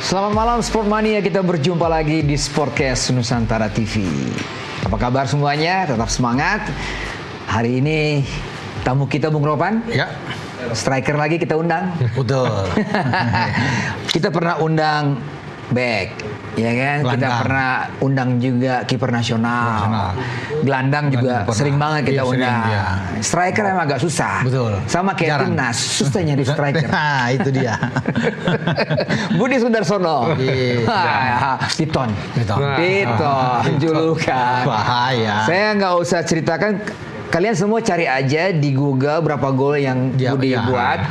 Selamat malam Sportmania, kita berjumpa lagi di Sportcast Nusantara TV. Apa kabar semuanya? Tetap semangat. Hari ini tamu kita Bung Ropan. Ya. Striker lagi kita undang. Betul. Kita pernah undang back, ya kan? Gelandang. Kita pernah undang juga kiper nasional. Gelandang juga Pernah. sering banget kita Iya, sering, undang. iya. Striker emang agak susah. Betul. Sama kayak Jarang. timnas, susah nyari striker. Nah, itu dia. Budi Sudarsono. Iya. Piton. Piton. Piton, julukan. Bahaya. Saya nggak usah ceritakan. Kalian semua cari aja di Google berapa gol yang Ya, Budi ya. buat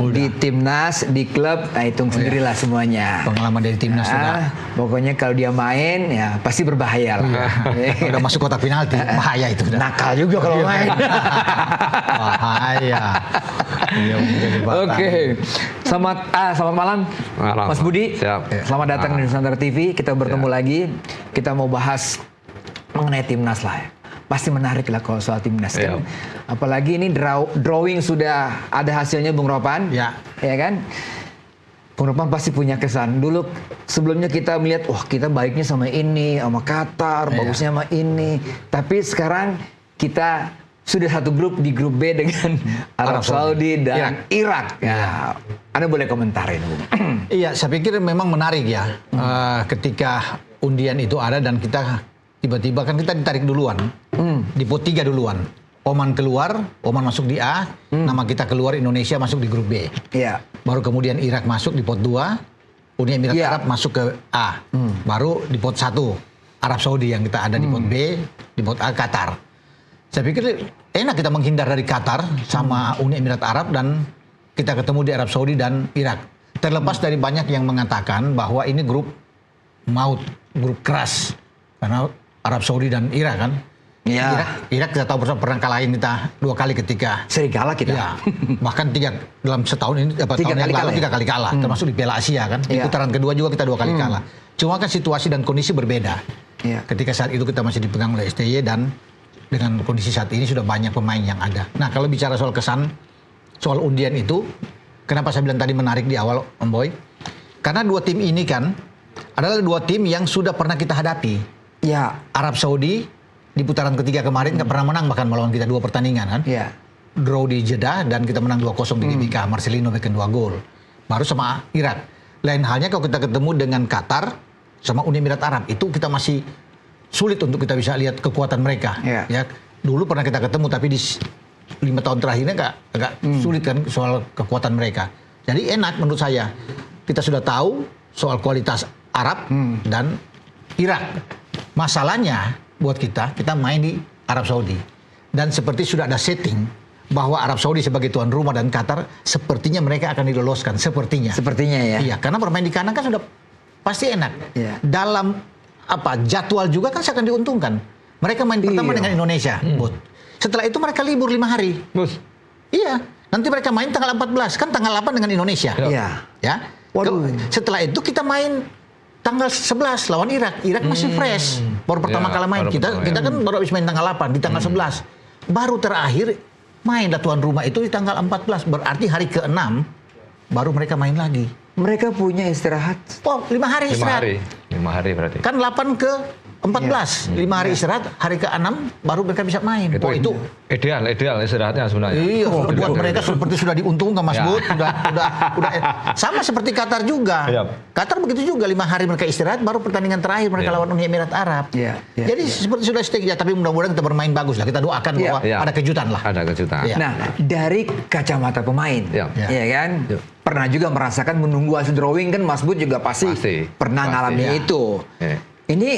Udah. di timnas, di klub, hitung sendirilah semuanya. Pengalaman dari timnas sudah. Pokoknya kalau dia main ya pasti berbahaya lah. Udah masuk kotak penalti, bahaya itu udah. Nakal juga kalau main. Bahaya. Iya, menjadi batang. Oke, selamat malam, Malam. Mas Budi. Siap. Selamat datang di Nusantara TV. Kita bertemu lagi. Kita mau bahas mengenai timnas lah. Pasti menarik lah kalau soal timnas kan. Apalagi ini drawing sudah ada hasilnya Bung Ropan. Ya. Ya kan? Bung Ropan pasti punya kesan. Dulu sebelumnya kita melihat, wah kita baiknya sama ini, sama Qatar, Iya. bagusnya sama ini. Tapi sekarang kita sudah satu grup di grup B dengan Arab Saudi dan Irak. Ya. Anda boleh komentarin, Bung. Iya, saya pikir memang menarik ya. Ketika undian itu ada dan kita tiba-tiba kan kita ditarik duluan. Di pot 3 duluan. Oman keluar, Oman masuk di A, nama kita keluar, Indonesia masuk di grup B. Iya. Baru kemudian Irak masuk di pot 2, Uni Emirat Iya. Arab masuk ke A. Baru di pot 1, Arab Saudi yang kita ada di pot B, di pot A Qatar. Saya pikir enak kita menghindar dari Qatar sama Uni Emirat Arab dan kita ketemu di Arab Saudi dan Irak. Terlepas dari banyak yang mengatakan bahwa ini grup maut, grup keras. Karena Arab Saudi dan Irak kan. Iya. Irak kita tahu pernah kalahin kita 2 kali ketika Sering kalah kita. ya, bahkan dalam setahun ini Tiga tahun kali yang lalu kalah ya? 3 kali kalah, termasuk di Piala Asia kan. Di Iya. putaran kedua juga kita 2 kali kalah. Cuma kan situasi dan kondisi berbeda. Iya. Ketika saat itu kita masih dipegang oleh STY dan dengan kondisi saat ini sudah banyak pemain yang ada. Nah, kalau bicara soal kesan, soal undian itu, kenapa saya bilang tadi menarik di awal, Om Boy? Karena 2 tim ini kan adalah 2 tim yang sudah pernah kita hadapi. Ya. Arab Saudi di putaran ketiga kemarin nggak pernah menang, bahkan melawan kita 2 pertandingan kan. Iya. Draw di Jeddah dan kita menang 2-0 di GBK. Marcelino bikin 2 gol. Baru sama Irak. Lain halnya kalau kita ketemu dengan Qatar sama Uni Emirat Arab, itu kita masih sulit untuk kita bisa lihat kekuatan mereka. Iya. Ya, dulu pernah kita ketemu tapi di 5 tahun terakhirnya agak sulit kan soal kekuatan mereka. Jadi enak menurut saya. Kita sudah tahu soal kualitas Arab dan Irak. Masalahnya buat kita main di Arab Saudi. Dan seperti sudah ada setting bahwa Arab Saudi sebagai tuan rumah dan Qatar sepertinya mereka akan diloloskan. Sepertinya. Sepertinya ya. Iya, karena bermain di kandang kan sudah pasti enak. Iya. Dalam jadwal juga kan akan diuntungkan. Mereka main pertama Iya. dengan Indonesia, Bud. Setelah itu mereka libur 5 hari. Bus. Iya, nanti mereka main tanggal 14, kan tanggal 8 dengan Indonesia. Iya. Ya. Waduh. Setelah itu kita main tanggal 11 lawan Irak. Irak masih fresh. Baru pertama Ya, kali main. baru Kita pertama, kan baru habis main tanggal 8, di tanggal 11. Baru terakhir mainlah tuan rumah itu di tanggal 14. Berarti hari ke-6 baru mereka main lagi. Mereka punya istirahat. Oh, 5 hari 5 istirahat. hari. 5 hari berarti. Kan 8 ke 14. 5 hari istirahat, hari ke-6 baru mereka bisa main. Itu ideal istirahatnya sebenarnya. iya, buat mereka seperti sudah diuntungkan Mas Ya. Bud. Udah sama seperti Qatar juga. Iya. Qatar begitu juga 5 hari mereka istirahat, baru pertandingan terakhir mereka lawan Uni Emirat Arab. Iya, iya, Jadi seperti sudah stake ya, tapi mudah-mudahan kita bermain bagus lah. Kita doakan Iya. bahwa Iya. ada kejutan lah. Ada kejutan. Iya. Nah, dari kacamata pemain, Iya. ya kan? Iya. Pernah juga merasakan menunggu hasil drawing kan Mas Bud juga pasti pernah Pasti, ngalami ya. itu. Iya. Ini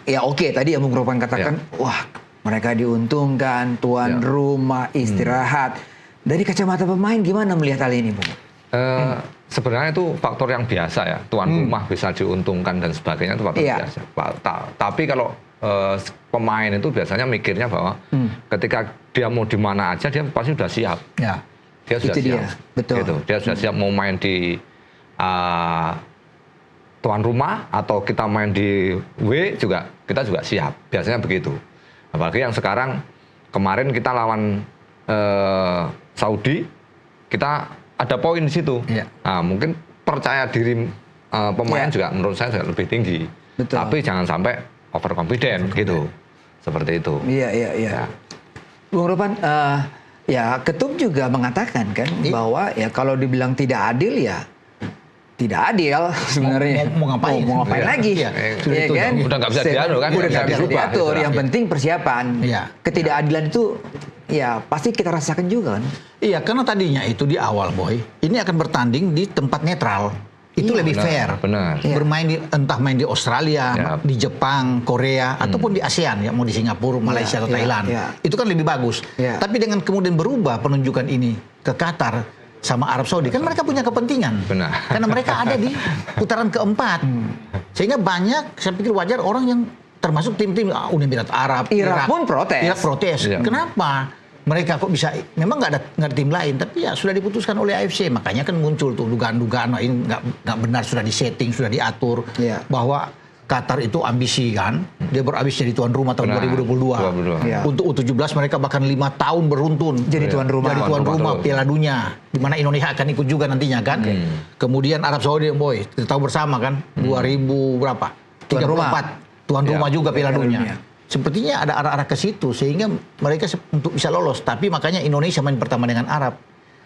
ya oke, tadi yang Bung Ropan katakan, wah mereka diuntungkan, tuan rumah, istirahat. Dari kacamata pemain gimana melihat hal ini, Bung? Sebenarnya itu faktor yang biasa ya. Tuan rumah bisa diuntungkan dan sebagainya itu faktor Iya. biasa. Tapi kalau pemain itu biasanya mikirnya bahwa ketika dia mau di mana aja dia pasti sudah siap. Ya. Dia sudah Itu siap. dia, betul. Gitu. Dia sudah siap mau main di tuan rumah atau kita main di W juga kita juga siap. Biasanya begitu. Apalagi yang sekarang kemarin kita lawan Saudi, kita ada poin di situ. Iya. Nah, mungkin percaya diri pemain juga menurut saya juga lebih tinggi. Betul. Tapi jangan sampai overconfident gitu. Seperti itu. Iya. Ya. Bung Ropan, ya Ketum juga mengatakan kan bahwa ya kalau dibilang tidak adil ya tidak adil sebenarnya. Mau ngapain? Mau ngapain Iya. lagi? Iya. Iya kan? Udah nggak bisa diatur kan? Udah Nggak nggak bisa dirubah, diatur. gitu. Yang penting persiapan. Iya. Ketidakadilan itu ya pasti kita rasakan juga kan. Iya, karena tadinya itu di awal, Boy, ini akan bertanding di tempat netral. Itu Iya, lebih benar, fair. benar. Iya. Bermain entah main di Australia, Ya. di Jepang, Korea, ataupun di ASEAN, ya mau di Singapura, Malaysia atau iya, Thailand. iya. Itu kan lebih bagus. Iya. Tapi dengan kemudian berubah penunjukan ini ke Qatar sama Arab Saudi, kan mereka punya kepentingan. Benar. Karena mereka ada di putaran keempat. Sehingga banyak, saya pikir wajar orang yang termasuk tim-tim Uni Emirat Arab, Irak pun protes. Irak protes. Iya. Kenapa? Mereka kok bisa, memang nggak ada tim lain, tapi ya sudah diputuskan oleh AFC. Makanya kan muncul tuh dugaan-dugaan, wah, ini nggak benar, sudah disetting, sudah diatur. Iya. Bahwa Qatar itu ambisi kan, dia berambisi jadi tuan rumah tahun Benar. 2022. 2022. Iya. Untuk U17 mereka bahkan 5 tahun beruntun. Jadi tuan rumah. Jadi tuan Tuan rumah rumah terus. Piala Dunia, di mana Indonesia akan ikut juga nantinya kan. Kemudian Arab Saudi, boy, kita tahu bersama kan, 2000 berapa? Tuan 34. rumah. Tuan Ya. rumah juga Piala Piala Dunia. Dunia. Sepertinya ada arah-arah ke situ sehingga mereka untuk bisa lolos. Tapi makanya Indonesia main pertama dengan Arab.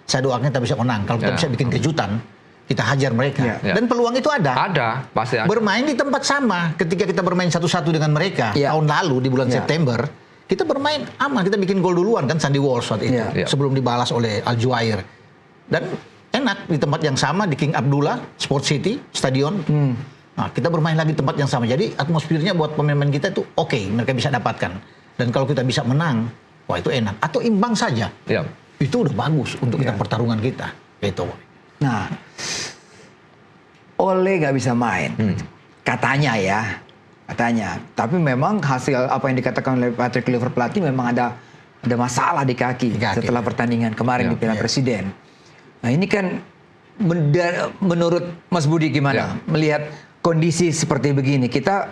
Saya doakan kita bisa menang. Kalau kita Ya. bisa bikin kejutan, kita hajar mereka. Ya. Dan peluang itu ada. Ada, pasti ada. Bermain di tempat sama. Ketika kita bermain satu-satu dengan mereka Ya. tahun lalu di bulan Ya. September, kita bermain aman. Kita bikin gol duluan kan Sandy Walsh waktu itu. Ya. Ya. Sebelum dibalas oleh Al Juair. Dan enak di tempat yang sama di King Abdullah Sport City Stadion. Nah, kita bermain lagi di tempat yang sama. Jadi atmosfernya buat pemain-pemain kita itu oke, mereka bisa dapatkan. Dan kalau kita bisa menang, wah itu enak. Atau imbang saja, Ya. itu udah bagus untuk kita Ya. pertarungan kita. Gitu. Nah, Ole nggak bisa main, katanya ya, katanya. Tapi memang hasil apa yang dikatakan oleh Patrick Kluivert pelatih memang ada masalah di kaki, Di kaki. setelah pertandingan kemarin Ya, di Piala ya. Presiden. Nah ini kan menurut Mas Budi gimana Ya. melihat kondisi seperti begini? Kita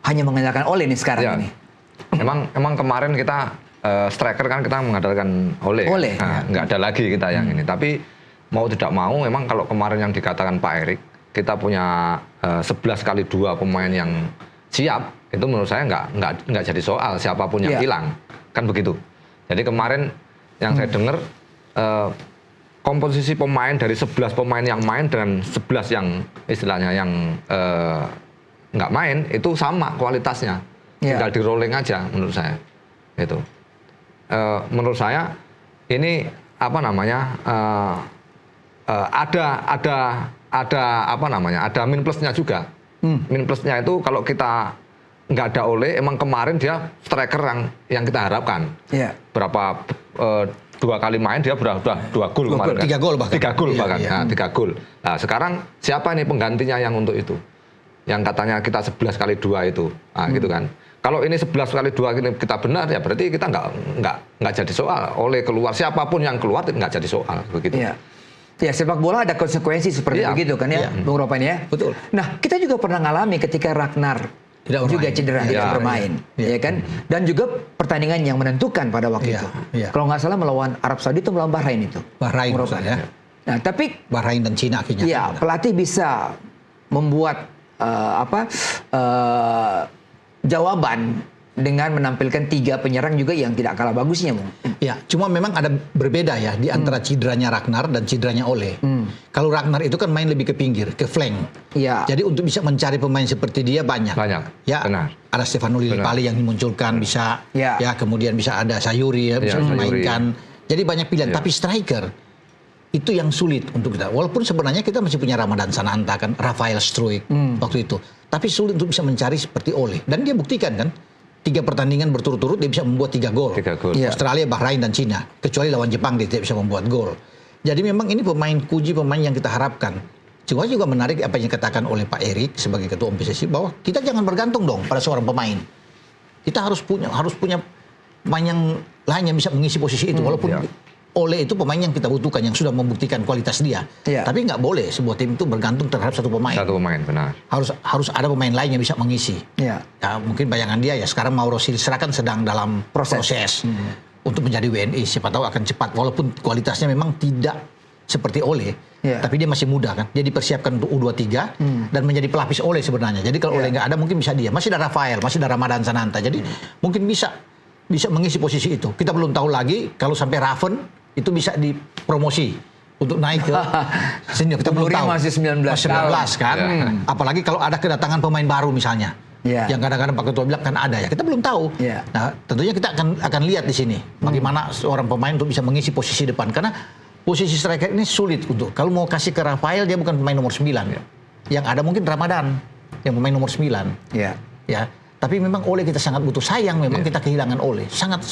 hanya mengandalkan Ole nih sekarang Ya. ini. Emang kemarin kita striker kan kita mengandalkan Ole. Ole, Nah, nggak ada lagi kita yang ini. Tapi mau tidak mau, memang kalau kemarin yang dikatakan Pak Erik, kita punya 11 kali 2 pemain yang siap. Itu menurut saya nggak jadi soal siapapun yang Iya. hilang, kan begitu. Jadi kemarin yang saya dengar komposisi pemain dari 11 pemain yang main dan 11 yang istilahnya yang nggak main itu sama kualitasnya. Iya. Tinggal di rolling aja menurut saya. Itu. Menurut saya ini apa namanya? Ada apa namanya? Ada min plusnya juga. Min plusnya itu kalau kita nggak ada Ole, emang kemarin dia striker yang kita harapkan. Iya. Berapa 2 kali main dia udah 2 gol kemarin. Kan? 3 gol bahkan. 3 gol Iya, bahkan. iya. Nah, 3 gol. Nah, sekarang siapa nih penggantinya yang untuk itu? Yang katanya kita 11 kali 2 itu. Nah, gitu kan. Kalau ini 11 kali 2 ini kita benar ya berarti kita nggak jadi soal. Oleh keluar siapapun yang keluar nggak jadi soal begitu. Iya. Ya sepak bola ada konsekuensi seperti Iya. begitu kan ya, Bung Ropan ya. Betul. Nah kita juga pernah ngalami ketika Ragnar Tidak bermain. juga cedera Iya, tidak bermain, iya. ya kan? Dan juga pertandingan yang menentukan pada waktu Iya, itu. iya. Kalau nggak salah melawan Arab Saudi itu melawan Bahrain itu. Bahrain Bung Ropan. ya. Nah tapi Bahrain dan Cina akhirnya. ya pelatih bisa membuat jawaban dengan menampilkan 3 penyerang juga yang tidak kalah bagusnya, Bung. Ya, cuma memang ada berbeda ya di antara cederanya Ragnar dan cederanya Ole. Kalau Ragnar itu kan main lebih ke pinggir, ke flank. Iya. Jadi untuk bisa mencari pemain seperti dia banyak. Banyak, Ya, benar. ada Stefano Lillipali yang dimunculkan bisa. Ya. Ya, kemudian bisa ada Sayuri ya, bisa Sayuri. memainkan. Jadi banyak pilihan. Ya. Tapi striker itu yang sulit untuk kita. Walaupun sebenarnya kita masih punya Ramadan Sananta kan, Rafael Struijk waktu itu. Tapi sulit untuk bisa mencari seperti Ole. Dan dia buktikan kan. 3 pertandingan berturut-turut dia bisa membuat 3 gol. 3 gol. Iya. Australia, Bahrain, dan Cina. Kecuali lawan Jepang dia tidak bisa membuat gol. Jadi memang ini pemain pemain yang kita harapkan. Cuma juga menarik apa yang dikatakan oleh Pak Erik sebagai ketua PSSI bahwa kita jangan bergantung dong pada seorang pemain. Kita harus punya pemain yang lain yang bisa mengisi posisi itu. Walaupun iya. Ole itu pemain yang kita butuhkan yang sudah membuktikan kualitas dia. Iya. Tapi nggak boleh sebuah tim itu bergantung terhadap satu pemain. Satu pemain benar. Harus ada pemain lain yang bisa mengisi. Iya. Ya, mungkin bayangan dia ya sekarang Mauro Silstra kan sedang dalam proses untuk menjadi WNI. Siapa tahu akan cepat walaupun kualitasnya memang tidak seperti Ole, Ya. tapi dia masih muda kan. Dia dipersiapkan untuk U23 dan menjadi pelapis Ole sebenarnya. Jadi kalau Ole nggak ada mungkin bisa dia. Masih ada Rafael, masih ada Ramadan Sananta. Jadi mungkin bisa mengisi posisi itu. Kita belum tahu lagi kalau sampai Raven itu bisa dipromosi untuk naik ke senior. Kita belum Umurnya tahu. masih 19 kan. Apalagi kalau ada kedatangan pemain baru misalnya. Ya. Yang kadang-kadang Pak Ketua bilang kan ada ya. Kita belum tahu. Ya. Nah, tentunya kita akan lihat di sini bagaimana seorang pemain untuk bisa mengisi posisi depan, karena posisi striker ini sulit untuk kalau mau kasih ke Rafael, dia bukan pemain nomor 9. Yang ada mungkin Ramadan yang pemain nomor 9. Ya. Ya. Tapi memang Ole kita sangat butuh. Sayang memang kita kehilangan Ole. Sangat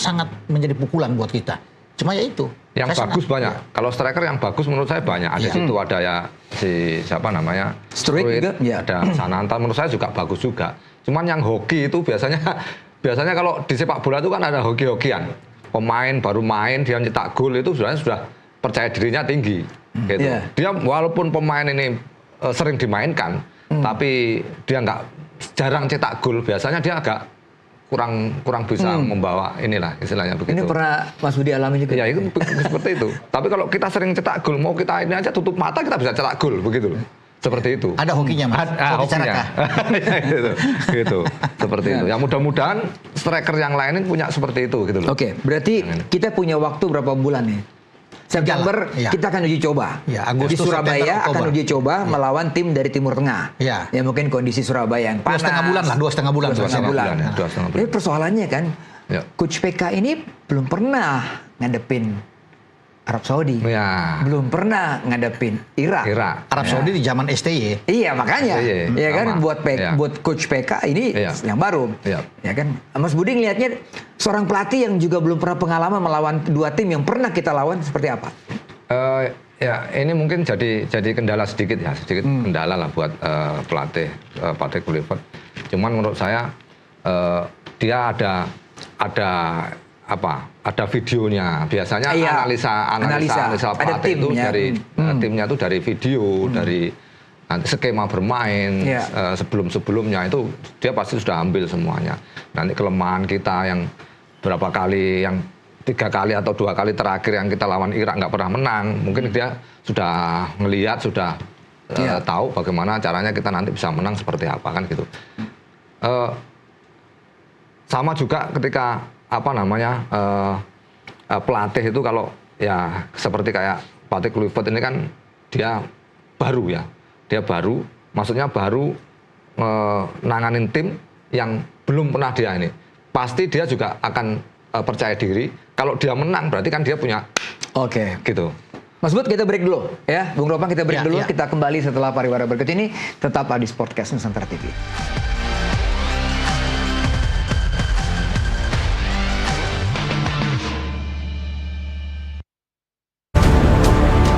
menjadi pukulan buat kita. Cuma ya itu. Yang Saya bagus sangat- banyak. Kalau striker yang bagus menurut saya banyak. Ada Iya. situ ada ya si siapa namanya? Struik juga, ya. Ada Sananta menurut saya juga bagus juga. Cuman yang hoki itu biasanya kalau di sepak bola itu kan ada hoki-hokian. Pemain baru main dia nyetak gol itu sebenarnya sudah percaya dirinya tinggi. Gitu. Iya. Dia walaupun pemain ini sering dimainkan, tapi dia jarang cetak gol. Biasanya dia agak kurang bisa membawa inilah istilahnya begitu. Ini pernah Mas Budi alami juga. Ya itu seperti itu. Tapi kalau kita sering cetak gol, mau kita ini aja tutup mata kita bisa cetak gol begitu loh. Seperti itu. Ada hokinya Mas. Hoki Hokinya. Caraka. gitu. Seperti itu. Ya mudah-mudahan striker yang lain ini punya seperti itu gitu loh. Oke, berarti kita punya waktu berapa bulan nih? September Iya. kita akan uji coba. Iya, Di Agustus, Surabaya September, akan Oktober. uji coba melawan tim dari Timur Tengah. Iya. Ya mungkin kondisi Surabaya yang panas. 2,5 bulan lah, 2,5 bulan. 2,5 bulan. ya, 2,5 bulan. Tapi persoalannya kan, Ya. Coach PK ini belum pernah ngadepin Arab Saudi. Ya. Belum pernah ngadepin Irak. Kira. Arab Saudi di zaman STY. Iya makanya, Iya, ya kan sama. Iya. buat Coach PK ini Iya. yang baru, Iya. ya kan. Mas Budi ngelihatnya seorang pelatih yang juga belum pernah pengalaman melawan dua tim yang pernah kita lawan seperti apa? Ya ini mungkin jadi kendala sedikit kendala lah buat pelatih Patrick Kluivert. Cuman menurut saya dia ada videonya. Biasanya Iya, analisa ada pelatih itu timnya. dari timnya itu dari video, dari nanti skema bermain Iya. sebelum-sebelumnya itu dia pasti sudah ambil semuanya. Nanti kelemahan kita yang berapa kali, yang 3 kali atau 2 kali terakhir yang kita lawan Irak nggak pernah menang, mungkin dia sudah ngelihat, sudah Iya. tahu bagaimana caranya kita nanti bisa menang seperti apa kan gitu. Sama juga ketika pelatih itu kalau ya seperti kayak Patrick Kluivert ini kan dia baru, maksudnya baru nanganin tim yang belum pernah dia ini. Pasti dia juga akan percaya diri. Kalau dia menang berarti kan dia punya Oke. gitu. Mas Bud, kita break dulu ya. Bung Ropang, kita break Ya, dulu. ya. Kita kembali setelah pariwara berikut ini. Tetap di Sportcast Nusantara TV.